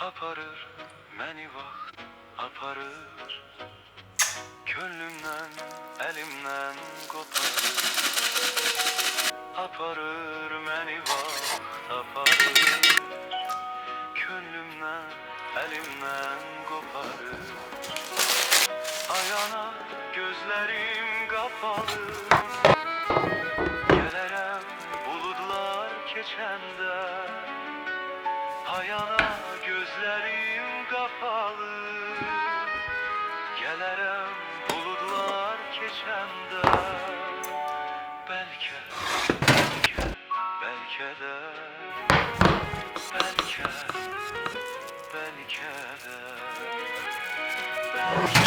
Aparır məni vaxt, aparır könlümdən, əlimdən qoparır. Aparır məni vaxt, aparır könlümdən, əlimdən qoparır. Ayana gözlərim qapalı, gələrəm buludlar keçəndə. Ayana gözlərim qapalı, gələrəm buludlar keçəndə. Bəlkə, bəlkə, bəlkə də, bəlkə, bəlkə də, bəlkə.